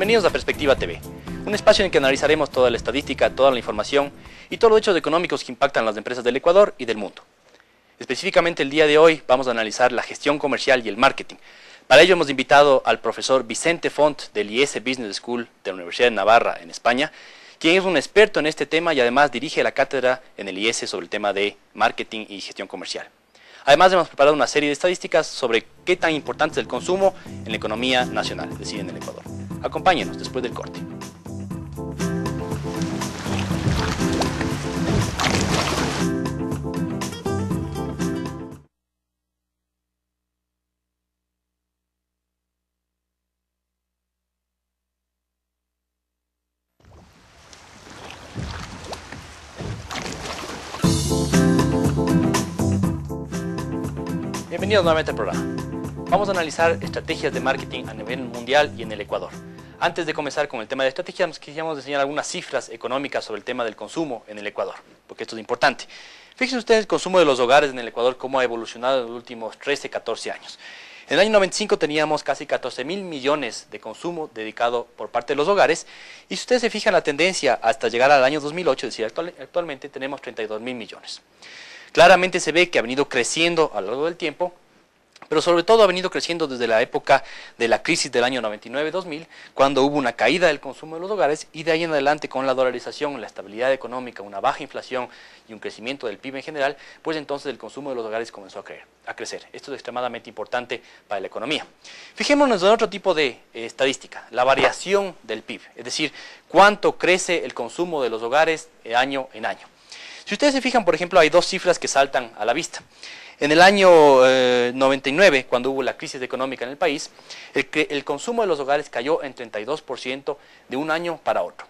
Bienvenidos a Perspectiva TV, un espacio en el que analizaremos toda la estadística, toda la información y todos los hechos económicos que impactan a las empresas del Ecuador y del mundo. Específicamente el día de hoy vamos a analizar la gestión comercial y el marketing. Para ello hemos invitado al profesor Vicente Font del IES Business School de la Universidad de Navarra en España, quien es un experto en este tema y además dirige la cátedra en el IES sobre el tema de marketing y gestión comercial. Además hemos preparado una serie de estadísticas sobre qué tan importante es el consumo en la economía nacional, es decir, en el Ecuador. Acompáñenos después del corte. Bienvenidos nuevamente al programa. Vamos a analizar estrategias de marketing a nivel mundial y en el Ecuador. Antes de comenzar con el tema de estrategias, nos queríamos enseñar algunas cifras económicas sobre el tema del consumo en el Ecuador, porque esto es importante. Fíjense ustedes el consumo de los hogares en el Ecuador, cómo ha evolucionado en los últimos 13, 14 años. En el año 95 teníamos casi 14.000 millones de consumo dedicado por parte de los hogares, y si ustedes se fijan la tendencia hasta llegar al año 2008, es decir, actualmente tenemos 32.000 millones. Claramente se ve que ha venido creciendo a lo largo del tiempo, pero sobre todo ha venido creciendo desde la época de la crisis del año 99-2000, cuando hubo una caída del consumo de los hogares, y de ahí en adelante con la dolarización, la estabilidad económica, una baja inflación y un crecimiento del PIB en general, pues entonces el consumo de los hogares comenzó a crecer. Esto es extremadamente importante para la economía. Fijémonos en otro tipo de estadística, la variación del PIB, es decir, cuánto crece el consumo de los hogares año en año. Si ustedes se fijan, por ejemplo, hay dos cifras que saltan a la vista. En el año 99, cuando hubo la crisis económica en el país, el consumo de los hogares cayó en 32% de un año para otro.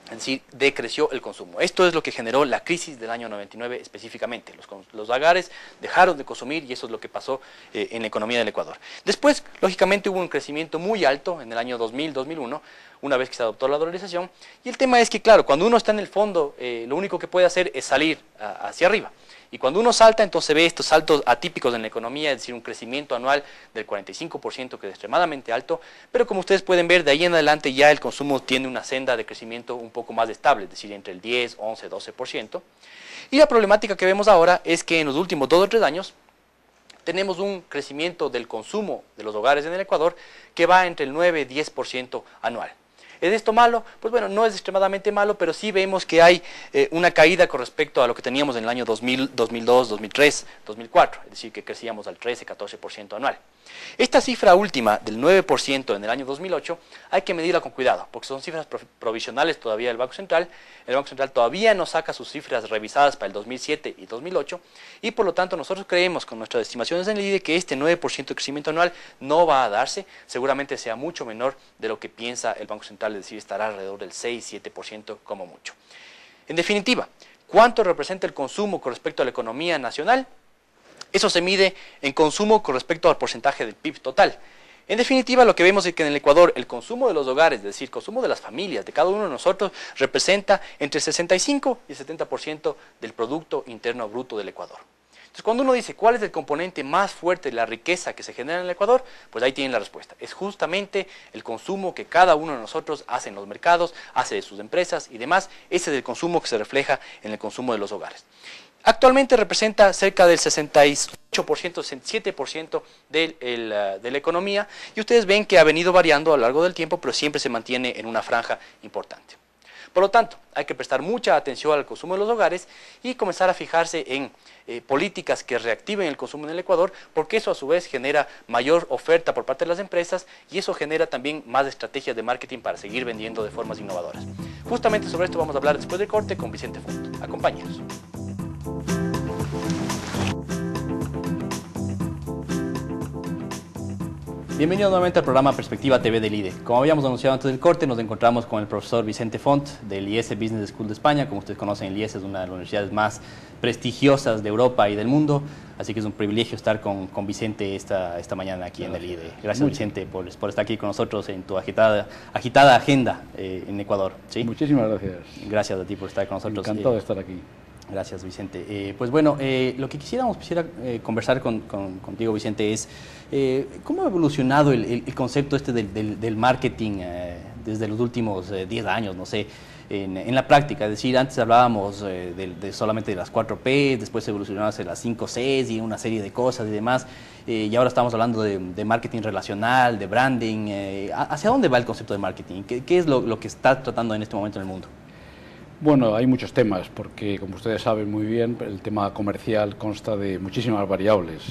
Es decir, decreció el consumo. Esto es lo que generó la crisis del año 99 específicamente. Los hogares dejaron de consumir y eso es lo que pasó en la economía del Ecuador. Después, lógicamente, hubo un crecimiento muy alto en el año 2000-2001, una vez que se adoptó la dolarización. Y el tema es que, claro, cuando uno está en el fondo, lo único que puede hacer es salir hacia arriba. Y cuando uno salta, entonces se ve estos saltos atípicos en la economía, es decir, un crecimiento anual del 45%, que es extremadamente alto, pero como ustedes pueden ver, de ahí en adelante ya el consumo tiene una senda de crecimiento un poco más estable, es decir, entre el 10, 11, 12%. Y la problemática que vemos ahora es que en los últimos 2 o 3 años tenemos un crecimiento del consumo de los hogares en el Ecuador que va entre el 9 y 10% anual. ¿Es esto malo? Pues bueno, no es extremadamente malo, pero sí vemos que hay una caída con respecto a lo que teníamos en el año 2000, 2002, 2003, 2004, es decir, que crecíamos al 13, 14% anual. Esta cifra última del 9% en el año 2008 hay que medirla con cuidado, porque son cifras provisionales todavía del Banco Central. El Banco Central todavía no saca sus cifras revisadas para el 2007 y 2008, y por lo tanto nosotros creemos con nuestras estimaciones en el IDE que este 9% de crecimiento anual no va a darse, seguramente sea mucho menor de lo que piensa el Banco Central, es decir, estará alrededor del 6-7% como mucho. En definitiva, ¿cuánto representa el consumo con respecto a la economía nacional? Eso se mide en consumo con respecto al porcentaje del PIB total. En definitiva, lo que vemos es que en el Ecuador el consumo de los hogares, es decir, el consumo de las familias, de cada uno de nosotros, representa entre 65 y 70% del Producto Interno Bruto del Ecuador. Entonces, cuando uno dice cuál es el componente más fuerte de la riqueza que se genera en el Ecuador, pues ahí tienen la respuesta. Es justamente el consumo que cada uno de nosotros hace en los mercados, hace de sus empresas y demás. Ese es el consumo que se refleja en el consumo de los hogares. Actualmente representa cerca del 68%, 67% de la economía, y ustedes ven que ha venido variando a lo largo del tiempo, pero siempre se mantiene en una franja importante. Por lo tanto, hay que prestar mucha atención al consumo de los hogares y comenzar a fijarse en políticas que reactiven el consumo en el Ecuador, porque eso a su vez genera mayor oferta por parte de las empresas y eso genera también más estrategias de marketing para seguir vendiendo de formas innovadoras. Justamente sobre esto vamos a hablar después del corte con Vicente Font. Acompáñenos. Bienvenidos nuevamente al programa Perspectiva TV del IDE. Como habíamos anunciado antes del corte, nos encontramos con el profesor Vicente Font del IES Business School de España. Como ustedes conocen, el IES es una de las universidades más prestigiosas de Europa y del mundo, así que es un privilegio estar con Vicente esta mañana aquí en el IDE. Gracias, Vicente, por estar aquí con nosotros en tu agitada agenda en Ecuador. ¿Sí? Muchísimas gracias. Gracias a ti por estar con nosotros. Encantado de estar aquí. Gracias, Vicente. Pues bueno, lo que quisiera conversar contigo, Vicente, es cómo ha evolucionado el concepto este del marketing desde los últimos 10 años, no sé, en la práctica. Es decir, antes hablábamos solamente de las 4P, después evolucionó hacia las 5Cs y una serie de cosas y demás, y ahora estamos hablando de marketing relacional, de branding. ¿Hacia dónde va el concepto de marketing? ¿Qué es lo que está tratando en este momento en el mundo? Bueno, hay muchos temas, porque como ustedes saben muy bien, el tema comercial consta de muchísimas variables.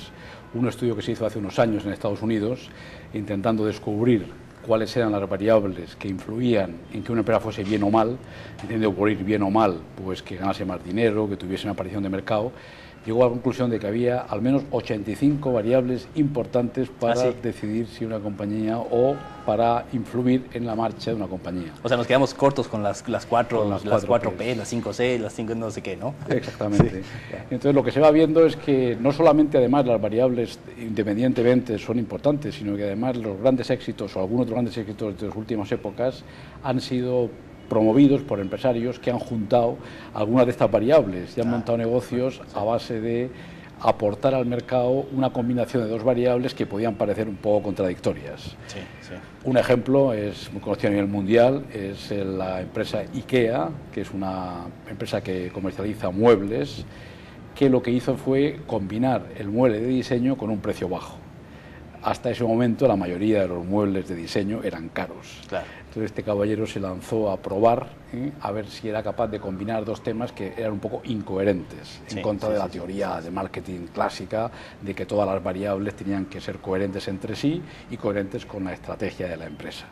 Un estudio que se hizo hace unos años en Estados Unidos, intentando descubrir cuáles eran las variables que influían en que una empresa fuese bien o mal, entendiendo por ir bien o mal, pues que ganase más dinero, que tuviese una aparición de mercado, llegó a la conclusión de que había al menos 85 variables importantes para decidir si una compañía o para influir en la marcha de una compañía. O sea, nos quedamos cortos con las 4P, las 5C, las 5 no sé qué, ¿no? Exactamente. Sí. Entonces, lo que se va viendo es que no solamente además las variables independientemente son importantes, sino que además los grandes éxitos o algunos de los grandes éxitos de las últimas épocas han sido promovidos por empresarios que han juntado algunas de estas variables y han montado negocios a base de aportar al mercado una combinación de dos variables que podían parecer un poco contradictorias. Sí, sí. Un ejemplo es muy conocido a nivel mundial, es la empresa IKEA, que es una empresa que comercializa muebles, que lo que hizo fue combinar el mueble de diseño con un precio bajo. Hasta ese momento la mayoría de los muebles de diseño eran caros. Claro. Entonces este caballero se lanzó a probar, a ver si era capaz de combinar dos temas que eran un poco incoherentes, en contra de la teoría de marketing clásica, de que todas las variables tenían que ser coherentes entre sí y coherentes con la estrategia de la empresa.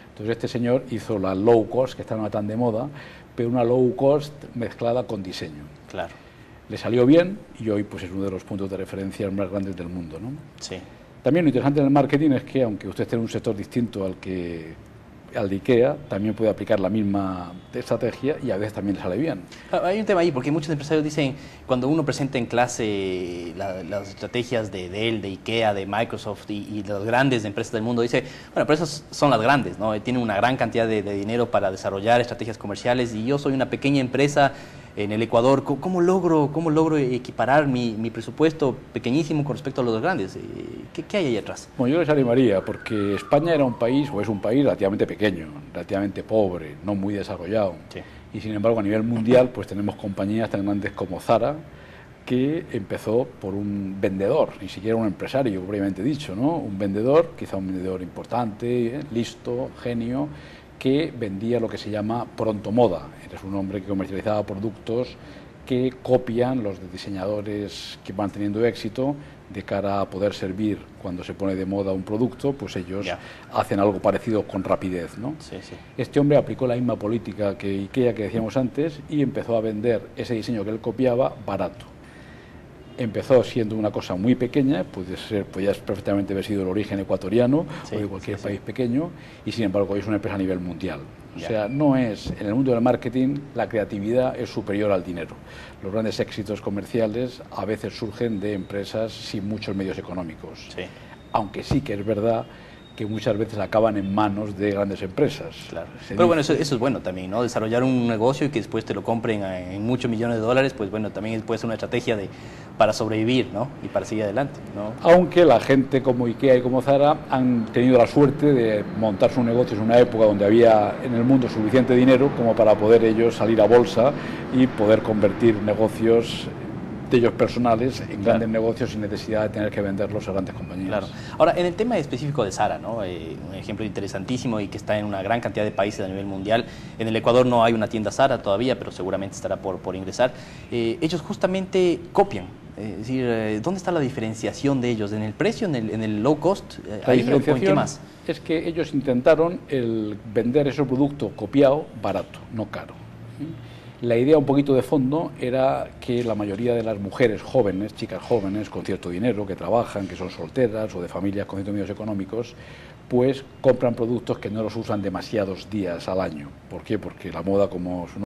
Entonces este señor hizo la low cost, que está no tan de moda, pero una low cost mezclada con diseño. Claro. Le salió bien y hoy pues es uno de los puntos de referencia más grandes del mundo, ¿no? Sí. También lo interesante en el marketing es que, aunque usted esté en un sector distinto al de IKEA, también puede aplicar la misma estrategia y a veces también le sale bien. Hay un tema ahí, porque muchos empresarios dicen, cuando uno presenta en clase las estrategias de Dell, de IKEA, de Microsoft y de las grandes empresas del mundo, dice, bueno, pero esas son las grandes, ¿no? Tienen una gran cantidad de dinero para desarrollar estrategias comerciales y yo soy una pequeña empresa en el Ecuador. ¿Cómo logro equiparar mi presupuesto pequeñísimo con respecto a los grandes? ¿Qué hay ahí atrás? Bueno, yo les animaría, porque España era un país, o es un país relativamente pequeño, relativamente pobre, no muy desarrollado. Sí. Y sin embargo, a nivel mundial, pues tenemos compañías tan grandes como Zara, que empezó por un vendedor, ni siquiera un empresario, propiamente dicho, ¿no? Un vendedor, quizá un vendedor importante, listo, genio, que vendía lo que se llama pronto moda. Es un hombre que comercializaba productos que copian los de diseñadores que van teniendo éxito de cara a poder servir cuando se pone de moda un producto, pues ellos hacen algo parecido con rapidez, ¿no? Sí, sí. Este hombre aplicó la misma política que IKEA, que decíamos antes, y empezó a vender ese diseño que él copiaba barato. Empezó siendo una cosa muy pequeña, podía perfectamente haber sido el origen ecuatoriano o de cualquier país pequeño, y sin embargo hoy es una empresa a nivel mundial. O sea, no es, en el mundo del marketing, la creatividad es superior al dinero. Los grandes éxitos comerciales a veces surgen de empresas sin muchos medios económicos, aunque sí que es verdad que muchas veces acaban en manos de grandes empresas. Claro. Pero bueno, eso es bueno también, ¿no? Desarrollar un negocio y que después te lo compren en muchos millones de dólares, pues bueno, también puede ser una estrategia para sobrevivir, ¿no? Y para seguir adelante, ¿no? Aunque la gente como IKEA y como Zara han tenido la suerte de montar sus negocios en una época donde había en el mundo suficiente dinero como para poder ellos salir a bolsa y poder convertir negocios de ellos personales en grandes negocios sin necesidad de tener que venderlos a grandes compañías. Claro. Ahora, en el tema específico de Zara, ¿no? Un ejemplo interesantísimo y que está en una gran cantidad de países a nivel mundial. En el Ecuador no hay una tienda Zara todavía, pero seguramente estará por ingresar. Ellos justamente copian. Es decir, ¿dónde está la diferenciación de ellos? ¿En el precio, en el low cost? La diferenciación ¿qué más? Es que ellos intentaron vender ese producto copiado barato, no caro. La idea un poquito de fondo era que la mayoría de las mujeres jóvenes, chicas jóvenes con cierto dinero, que trabajan, que son solteras o de familias con ciertos medios económicos, pues compran productos que no los usan demasiados días al año. ¿Por qué? Porque la moda, como su